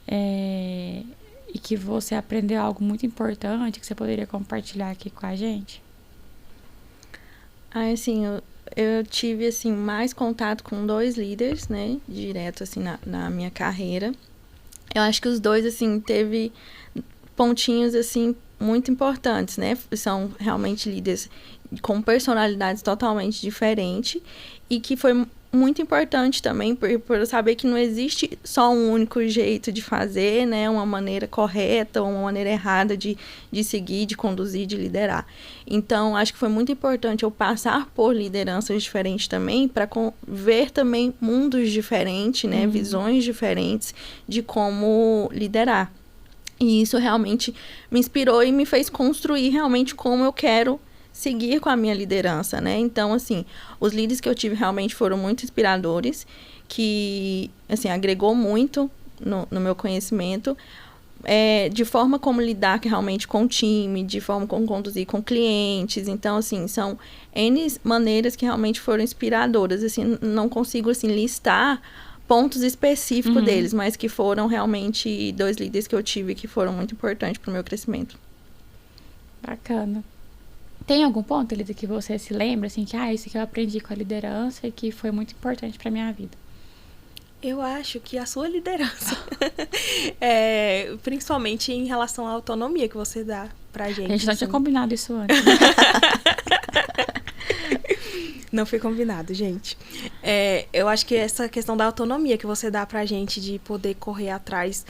e que você aprendeu algo muito importante que você poderia compartilhar aqui com a gente? Assim, eu tive, assim, mais contato com 2 líderes, né, direto, assim, na minha carreira. Eu acho que os 2, assim, teve pontinhos, assim, muito importantes, né? São realmente líderes com personalidades totalmente diferentes e que foi muito importante também por eu saber que não existe só um único jeito de fazer, né? Uma maneira correta ou uma maneira errada de seguir, de conduzir, de liderar. Então, acho que foi muito importante eu passar por lideranças diferentes também para ver também mundos diferentes, né? Visões diferentes de como liderar. E isso realmente me inspirou e me fez construir realmente como eu quero seguir com a minha liderança, né? Então, assim, os líderes que eu tive realmente foram muito inspiradores, que, assim, agregou muito no meu conhecimento, de forma como lidar realmente com o time, de forma como conduzir com clientes. Então, assim, são N maneiras que realmente foram inspiradoras. Assim, não consigo, assim, listar pontos específicos deles, mas que foram realmente 2 líderes que eu tive que foram muito importantes para o meu crescimento. Bacana. Tem algum ponto, Elisa, que você se lembra, assim, que isso que eu aprendi com a liderança e que foi muito importante para minha vida? Eu acho que a sua liderança, principalmente em relação à autonomia que você dá pra gente. A gente não tinha combinado isso antes. Não foi combinado, gente. Eu acho que essa questão da autonomia que você dá pra gente de poder correr atrás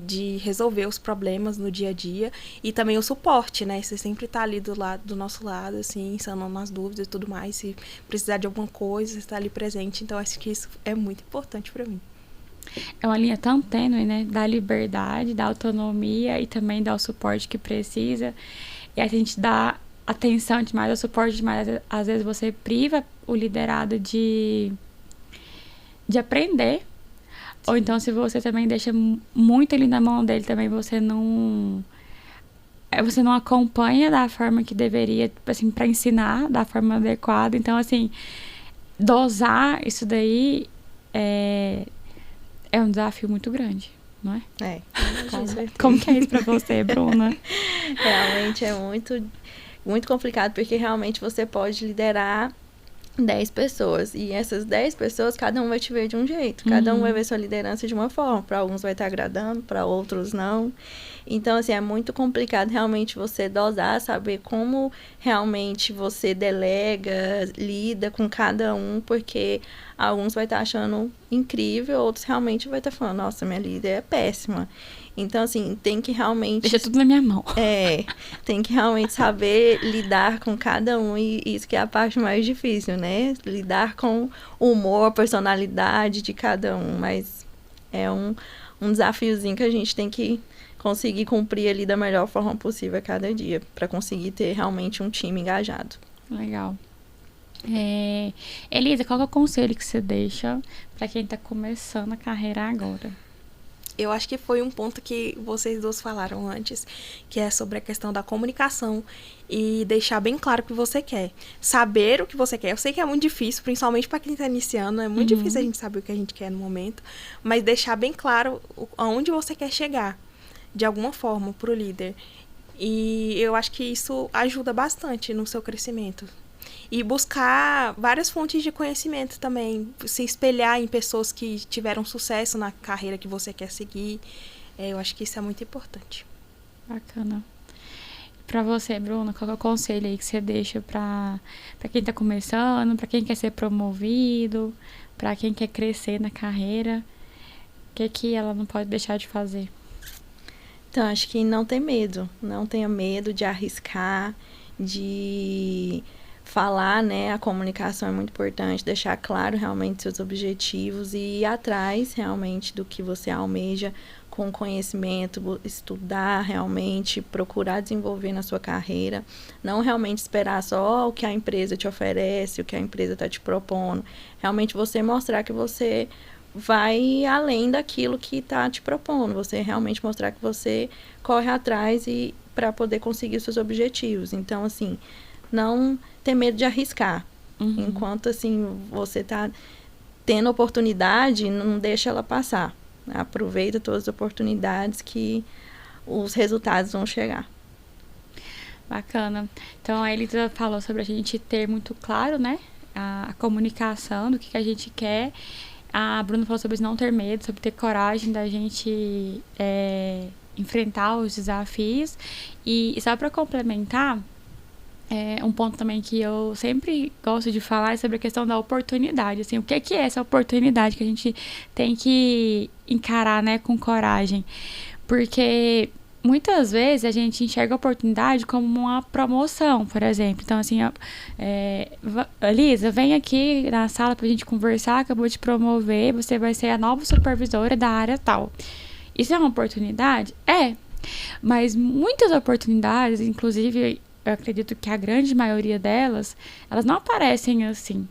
de resolver os problemas no dia a dia e também o suporte, né? Você sempre tá ali do nosso lado, assim, sanando as dúvidas e tudo mais. Se precisar de alguma coisa, você tá ali presente. Então, acho que isso é muito importante pra mim. É uma linha tão tênue, né? Da liberdade, da autonomia e também dar o suporte que precisa. E a gente dá atenção demais, ou suporte demais, às vezes você priva o liderado de aprender. Ou então, se você também deixa muito ele na mão dele, também você não acompanha da forma que deveria, assim, para ensinar da forma adequada. Então, assim, dosar isso daí é um desafio muito grande, não é? É, com certeza. Como que é isso pra você, Bruna? Realmente é muito, muito complicado, porque realmente você pode liderar 10 pessoas. E essas 10 pessoas, cada um vai te ver de um jeito. Cada um vai ver sua liderança de uma forma. Para alguns vai estar agradando, para outros não. Então, assim, é muito complicado realmente você dosar, saber como realmente você delega, lida com cada um, porque alguns vai estar achando incrível, outros realmente vai estar falando, nossa, minha líder é péssima. Então, assim, tem que realmente... Deixa tudo na minha mão. Tem que realmente saber lidar com cada um, e isso que é a parte mais difícil, né? Lidar com o humor, a personalidade de cada um, mas é um desafiozinho que a gente tem que conseguir cumprir ali da melhor forma possível a cada dia, para conseguir ter realmente um time engajado. Legal. Elisa, qual é o conselho que você deixa para quem está começando a carreira agora? Eu acho que foi um ponto que vocês duas falaram antes, que é sobre a questão da comunicação e deixar bem claro o que você quer. Saber o que você quer. Eu sei que é muito difícil, principalmente para quem está iniciando, é muito difícil a gente saber o que a gente quer no momento, mas deixar bem claro aonde você quer chegar, de alguma forma, para o líder. E eu acho que isso ajuda bastante no seu crescimento. E buscar várias fontes de conhecimento também. Se espelhar em pessoas que tiveram sucesso na carreira que você quer seguir. Eu acho que isso é muito importante. Bacana. Pra você, Bruna, qual é o conselho aí que você deixa pra quem tá começando, pra quem quer ser promovido, pra quem quer crescer na carreira? O que ela não pode deixar de fazer? Então, acho que não ter medo. Não tenha medo de arriscar, de... falar, né, a comunicação é muito importante, deixar claro realmente seus objetivos e ir atrás realmente do que você almeja com conhecimento, estudar realmente, procurar desenvolver na sua carreira, não realmente esperar só o que a empresa te oferece, o que a empresa está te propondo, realmente você mostrar que você vai além daquilo que está te propondo, você realmente mostrar que você corre atrás e para poder conseguir os seus objetivos. Então, assim, não ter medo de arriscar. Enquanto, assim, você tá tendo oportunidade, não deixa ela passar. Aproveita todas as oportunidades que os resultados vão chegar. Bacana. Então, a Elisa falou sobre a gente ter muito claro, né, a comunicação do que a gente quer. A Bruna falou sobre não ter medo, sobre ter coragem da gente enfrentar os desafios. E só para complementar, um ponto também que eu sempre gosto de falar é sobre a questão da oportunidade. Assim, o que é essa oportunidade que a gente tem que encarar, né, com coragem? Porque muitas vezes a gente enxerga a oportunidade como uma promoção, por exemplo. Então, assim, Elisa, vem aqui na sala pra gente conversar, que eu vou te promover, você vai ser a nova supervisora da área tal. Isso é uma oportunidade? É. Mas muitas oportunidades, inclusive, eu acredito que a grande maioria delas, elas não aparecem assim.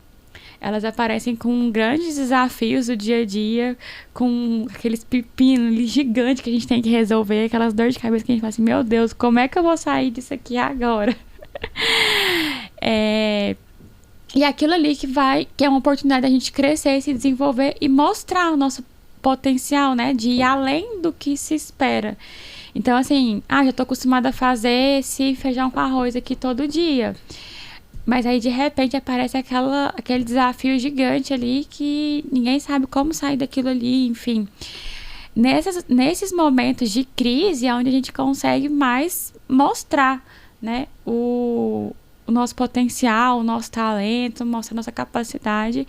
Elas aparecem com grandes desafios do dia a dia, com aqueles pepinos gigantes que a gente tem que resolver, aquelas dores de cabeça que a gente fala assim, meu Deus, como é que eu vou sair disso aqui agora? E aquilo ali que é uma oportunidade da gente crescer, se desenvolver e mostrar o nosso potencial, né, de ir além do que se espera. Então, assim, já tô acostumada a fazer esse feijão com arroz aqui todo dia. Mas aí, de repente, aparece aquele desafio gigante ali que ninguém sabe como sair daquilo ali, enfim. Nesses momentos de crise é onde a gente consegue mais mostrar, né, o nosso potencial, o nosso talento, mostrar nossa capacidade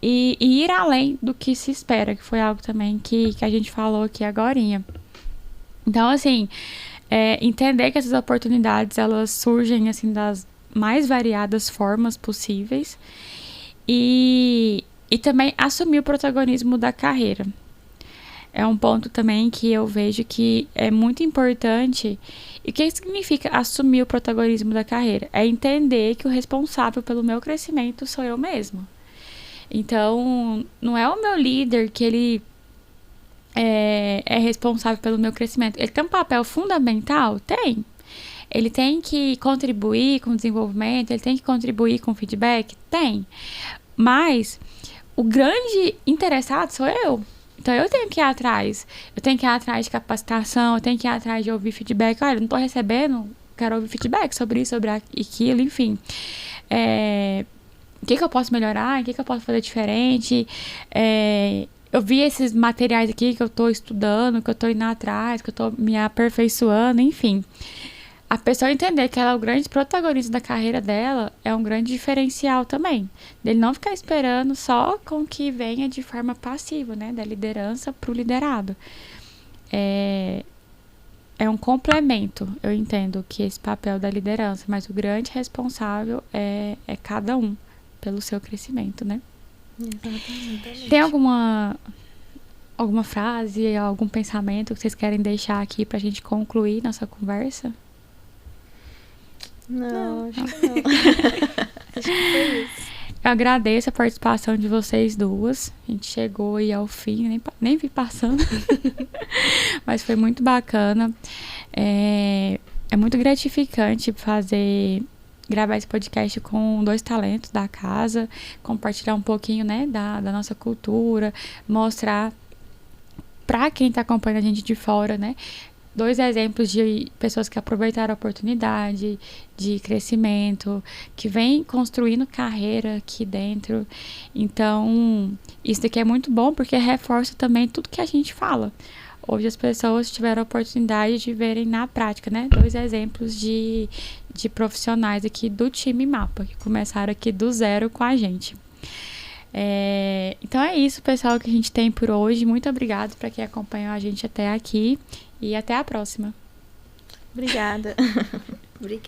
e ir além do que se espera, que foi algo também que a gente falou aqui agorinha. Então, assim, entender que essas oportunidades, elas surgem, assim, das mais variadas formas possíveis e também assumir o protagonismo da carreira. é um ponto também que eu vejo que é muito importante. E o que significa assumir o protagonismo da carreira? É entender que o responsável pelo meu crescimento sou eu mesmo. Então, não é o meu líder que ele é responsável pelo meu crescimento. Ele tem um papel fundamental? Tem. Ele tem que contribuir com o desenvolvimento, ele tem que contribuir com o feedback? Tem. Mas o grande interessado sou eu. Então, eu tenho que ir atrás. Eu tenho que ir atrás de capacitação, eu tenho que ir atrás de ouvir feedback. Olha, não estou recebendo, quero ouvir feedback sobre isso, sobre aquilo, enfim. O que eu posso melhorar? O que eu posso fazer diferente? Eu vi esses materiais aqui que eu estou estudando, que eu estou indo atrás, que eu estou me aperfeiçoando, enfim. A pessoa entender que ela é o grande protagonista da carreira dela é um grande diferencial também. Dele não ficar esperando só com que venha de forma passiva, né? Da liderança para o liderado. É um complemento, eu entendo, que esse papel da liderança, mas o grande responsável é cada um pelo seu crescimento, né? Exatamente. Tem alguma frase, algum pensamento que vocês querem deixar aqui pra gente concluir nossa conversa? Não, acho que não. Acho que foi isso. Eu agradeço a participação de vocês duas. A gente chegou aí ao fim, nem vi passando. Mas foi muito bacana. É muito gratificante gravar esse podcast com 2 talentos da casa, compartilhar um pouquinho, né, da nossa cultura, mostrar para quem está acompanhando a gente de fora, né, 2 exemplos de pessoas que aproveitaram a oportunidade de crescimento, que vem construindo carreira aqui dentro. Então, isso daqui é muito bom porque reforça também tudo que a gente fala. Hoje as pessoas tiveram a oportunidade de verem na prática, né? 2 exemplos de profissionais aqui do time Mapa, que começaram aqui do zero com a gente. Então é isso, pessoal, que a gente tem por hoje. Muito obrigada para quem acompanhou a gente até aqui e até a próxima. Obrigada. Obrigada.